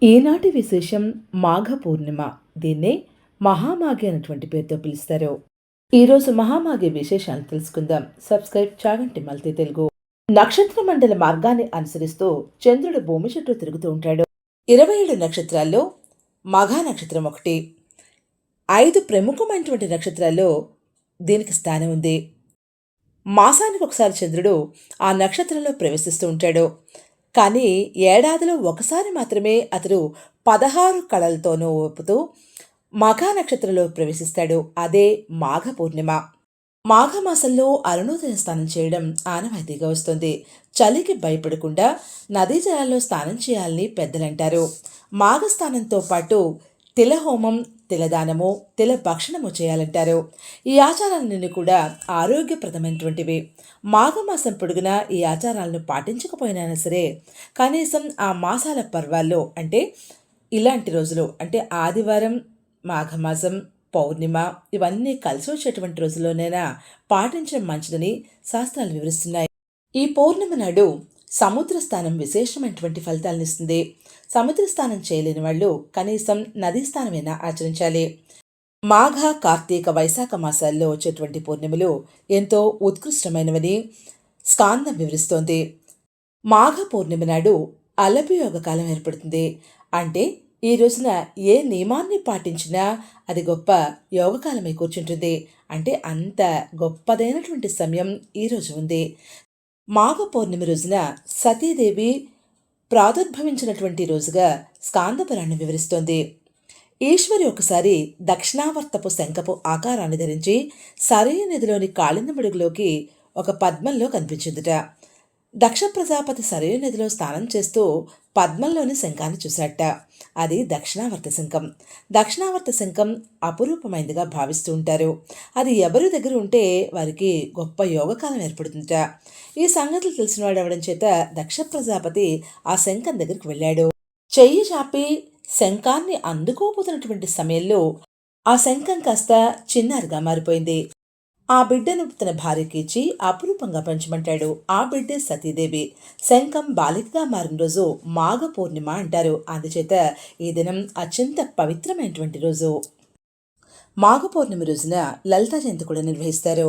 ఈనాటి విశేషం మాఘ పూర్ణిమ. దీన్నే మహామాఘి అనేటువంటి పేరుతో పిలుస్తారు. ఈరోజు మహామాఘి విశేషాలు తెలుసుకుందాం. Subscribe Chaganti multi Telugu. నక్షత్ర మండల మార్గాన్ని అనుసరిస్తూ చంద్రుడు భూమి చుట్టూ తిరుగుతూ ఉంటాడు. 27 నక్షత్రాల్లో మఘా నక్షత్రం ఒకటి. 5 ప్రముఖమైనటువంటి నక్షత్రాల్లో దీనికి స్థానం ఉంది. మాసానికి ఒకసారి చంద్రుడు ఆ నక్షత్రంలో ప్రవేశిస్తూ ఉంటాడు. కానీ ఏడాదిలో ఒకసారి మాత్రమే అతడు 16 కళలతోనూ ఊపుతూ మఘా నక్షత్రంలో ప్రవేశిస్తాడు. అదే మాఘ పూర్ణిమ. మాఘమాసంలో అరుణోదయ స్నానం చేయడం ఆనవాయితీగా వస్తుంది. చలికి భయపడకుండా నదీ జలాల్లో స్నానం చేయాలని పెద్దలంటారు. మాఘ స్నానంతో పాటు తిలహోమం, తిలదానము, తిల భక్షణము చేయాలంటారు. ఈ ఆచారాలన్నీ కూడా ఆరోగ్యప్రదమైనటువంటివి. మాఘమాసం పొడుగునా ఈ ఆచారాలను పాటించకపోయినా సరే కనీసం ఆ మాసాల పర్వాల్లో అంటే ఇలాంటి రోజులు అంటే ఆదివారం, మాఘమాసం, పౌర్ణిమ ఇవన్నీ కలిసి వచ్చేటువంటి రోజుల్లోనైనా పాటించడం మంచిదని శాస్త్రాలు వివరిస్తున్నాయి. ఈ పౌర్ణిమ నాడు సముద్ర స్నానం విశేషమైనటువంటి ఫలితాలను ఇస్తుంది. సముద్ర స్నానం చేయలేని వాళ్ళు కనీసం నదీ స్నానమైనా ఆచరించాలి. మాఘ, కార్తీక, వైశాఖ మాసాల్లో వచ్చేటువంటి పూర్ణిమలు ఎంతో ఉత్కృష్టమైనవని స్కాందం వివరిస్తోంది. మాఘ పూర్ణిమ నాడు అలభియోగ కాలం ఏర్పడుతుంది. అంటే ఈ రోజున ఏ నియమాన్ని పాటించినా అది గొప్ప యోగకాలమై కూర్చుంటుంది. అంటే అంత గొప్పదైనటువంటి సమయం ఈరోజు ఉంది. మాఘ పౌర్ణమి రోజున సతీదేవి ప్రాదుర్భవించినటువంటి రోజుగా స్కాందపురాణం వివరిస్తోంది. ఈశ్వరి ఒకసారి దక్షిణావర్తపు శంఖపు ఆకారాన్ని ధరించి సరయూ నదిలోని కాళింద మడుగులోకి ఒక పద్మంలో కనిపించిందిట. దక్ష ప్రజాపతి సరయూ నదిలో స్నానం చేస్తూ పద్మంలోని శంఖాన్ని చూశాట. అది దక్షిణావర్త శంఖం. దక్షిణావర్త శంఖం అపురూపమైనదిగా భావిస్తూ ఉంటారు. అది ఎవరి దగ్గర ఉంటే వారికి గొప్ప యోగకాలం ఏర్పడుతుందట. ఈ సంగతులు తెలిసినవాడు అవడం చేత దక్ష ప్రజాపతి ఆ శంఖం దగ్గరికి వెళ్ళాడు. చెయ్యి చాపి శంఖాన్ని అందుకోబోతున్నటువంటి సమయంలో ఆ శంఖం కాస్త చిన్నారిగా మారిపోయింది. ఆ బిడ్డను తన భార్యకి ఇచ్చి అపురూపంగా పెంచమంటాడు. ఆ బిడ్డే సతీదేవి. శంఖం బాలికగా మారిన రోజు మాఘ పూర్ణిమ అంటారు. అందుచేత ఈ దినం అత్యంత పవిత్రమైనటువంటి రోజు. మాఘ పౌర్ణమి రోజున లలితా జయంతి కూడా నిర్వహిస్తారు.